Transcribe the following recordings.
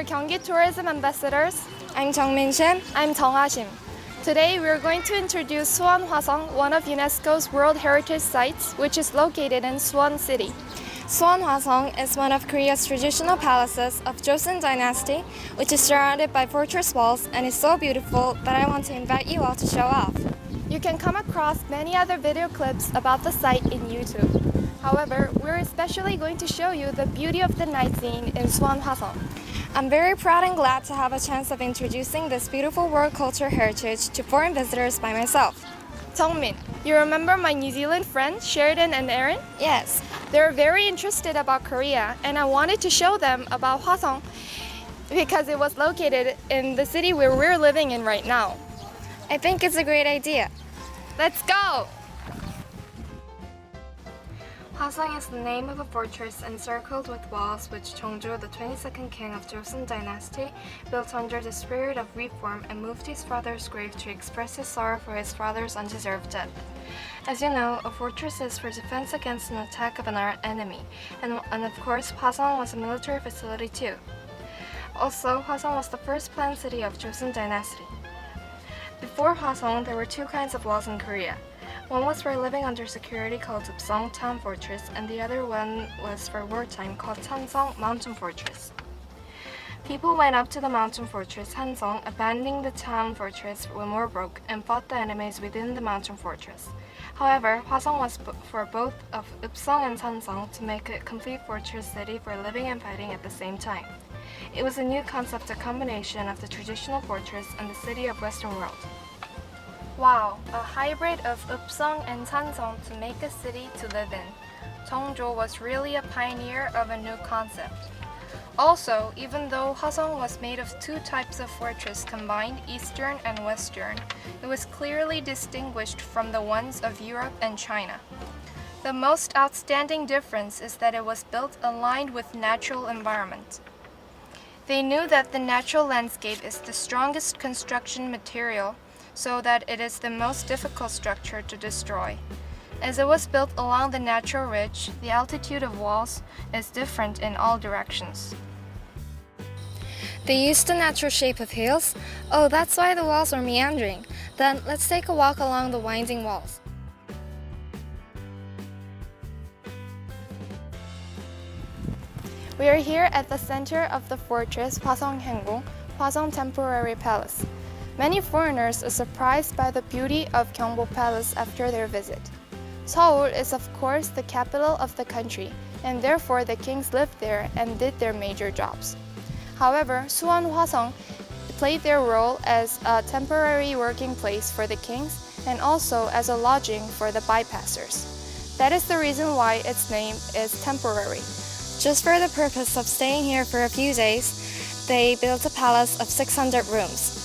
your Gyeonggi Tourism Ambassadors. I'm Jung-min. I'm Jung-ha-sim. Today we are going to introduce Suwon-Hwasong, one of UNESCO's World Heritage Sites, which is located in Suwon City. Suwon-Hwasong is one of Korea's traditional palaces of Joseon Dynasty, which is surrounded by fortress walls and is so beautiful that I want to invite you all to show off. You can come across many other video clips about the site in YouTube. However, we're especially going to show you the beauty of the night scene in Suwon-Hwasong. I'm very proud and glad to have a chance of introducing this beautiful world culture heritage to foreign visitors by myself. Jung-min, you remember my New Zealand friends Sheridan and Erin? Yes. They're very interested about Korea, and I wanted to show them about Hwasong because it was located in the city where we're living in right now. I think it's a great idea. Let's go! Hwasong is the name of a fortress encircled with walls which Jeongjo, the 22nd king of Joseon Dynasty, built under the spirit of reform and moved his father's grave to express his sorrow for his father's undeserved death. As you know, a fortress is for defense against an attack of an enemy, and of course Hwasong was a military facility too. Also, Hwasong was the first planned city of Joseon Dynasty. Before Hwasong, there were two kinds of walls in Korea. One was for living under security called Upsong Town Fortress, and the other one was for wartime called Hansong Mountain Fortress. People went up to the mountain fortress Hansong, abandoning the town fortress when war broke, and fought the enemies within the mountain fortress. However, Hwasong was for both of Upsong and Hansong to make a complete fortress city for living and fighting at the same time. It was a new concept, a combination of the traditional fortress and the city of Western world. Wow, a hybrid of Upsong and Sansong to make a city to live in. Jeongjo was really a pioneer of a new concept. Also, even though Hwasong was made of two types of fortress combined, Eastern and Western, it was clearly distinguished from the ones of Europe and China. The most outstanding difference is that it was built aligned with natural environment. They knew that the natural landscape is the strongest construction material, so that it is the most difficult structure to destroy. As it was built along the natural ridge, the altitude of walls is different in all directions. They used the natural shape of hills. Oh, that's why the walls are meandering. Then let's take a walk along the winding walls. We are here at the center of the fortress Hwasong Haengung, Hwasong Temporary Palace. Many foreigners are surprised by the beauty of Gyeongbo Palace after their visit. Seoul is of course the capital of the country, and therefore the kings lived there and did their major jobs. However, Suwon-Hwasong played their role as a temporary working place for the kings and also as a lodging for the bypassers. That is the reason why its name is temporary. Just for the purpose of staying here for a few days, they built a palace of 600 rooms.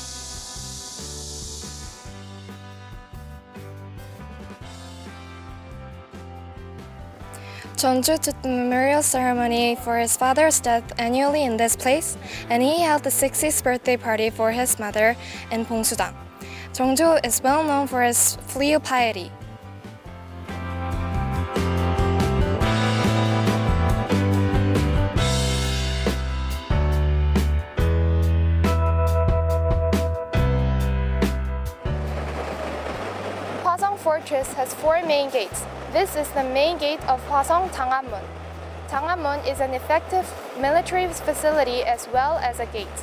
Jeongjo took the memorial ceremony for his father's death annually in this place, and he held the 60th birthday party for his mother in Bongsu-dang. Jeongjo is well known for his filial piety. Hwasong Fortress has four main gates. This is the main gate of Hwasong Jangamun. Jangamun is an effective military facility as well as a gate.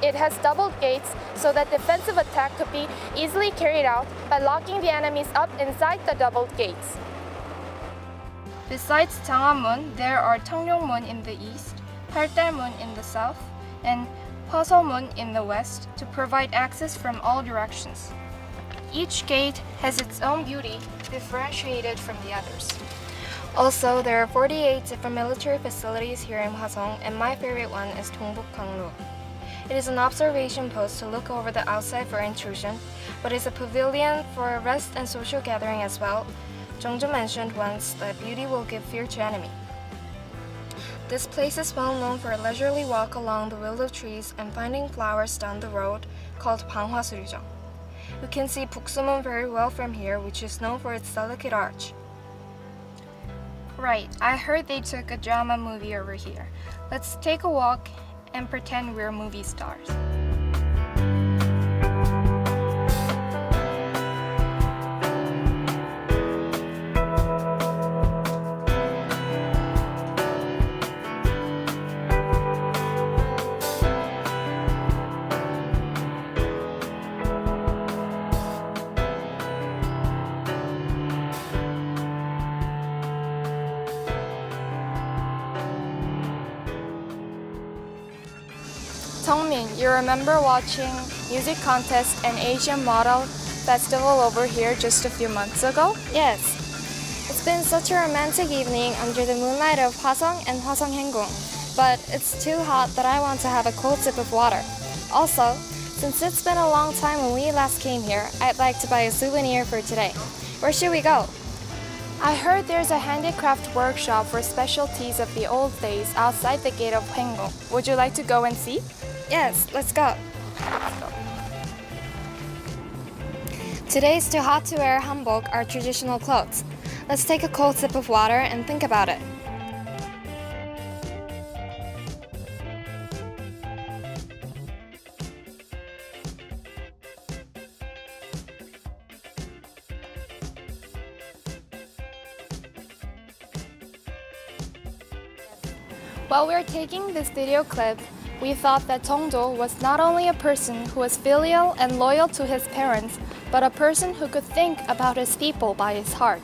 It has double gates so that defensive attack could be easily carried out by locking the enemies up inside the doubled gates. Besides Jangamun, there are Cheongyongmun in the east, Paltalmun in the south, and Hwasemun in the west to provide access from all directions. Each gate has its own beauty, differentiated from the others. Also, there are 48 different military facilities here in Hwasong, and my favorite one is Dongbuk-Gangro. It is an observation post to look over the outside for intrusion, but it's a pavilion for rest and social gathering as well. Jeongjo mentioned once that beauty will give fear to enemy. This place is well known for a leisurely walk along the willow trees and finding flowers down the road called Panghwasuryjeong. We can see Buksumun very well from here, which is known for its delicate arch. Right, I heard they took a drama movie over here. Let's take a walk and pretend we're movie stars. Tongmin, you remember watching music contest and Asian model festival over here just a few months ago? Yes. It's been such a romantic evening under the moonlight of Hwasong and Hwasong Hengung, but it's too hot that I want to have a cold sip of water. Also, since it's been a long time when we last came here, I'd like to buy a souvenir for today. Where should we go? I heard there's a handicraft workshop for specialties of the old days outside the gate of Hengung. Would you like to go and see? Yes, let's go. Today's too hot to wear hanbok, our traditional clothes. Let's take a cold sip of water and think about it. While we're taking this video clip, we thought that Tongjo was not only a person who was filial and loyal to his parents, but a person who could think about his people by his heart.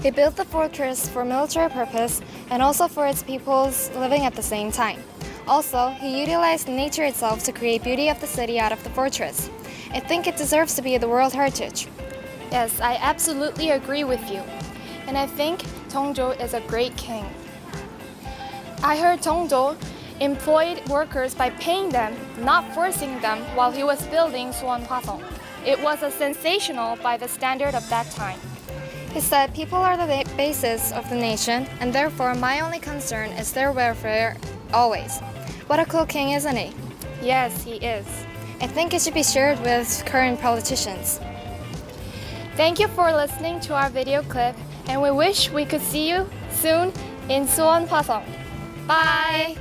He built the fortress for military purpose and also for its peoples living at the same time. Also, he utilized nature itself to create beauty of the city out of the fortress. I think it deserves to be the World Heritage. Yes, I absolutely agree with you. And I think Tongjo is a great king. I heard Tongjo employed workers by paying them, not forcing them, while he was building Suwon-Hwasong. It was a sensational by the standard of that time. He said people are the basis of the nation, and therefore my only concern is their welfare always. What a cool king, isn't he? Yes, he is. I think it should be shared with current politicians. Thank you for listening to our video clip, and we wish we could see you soon in Suwon-Hwasong. Bye!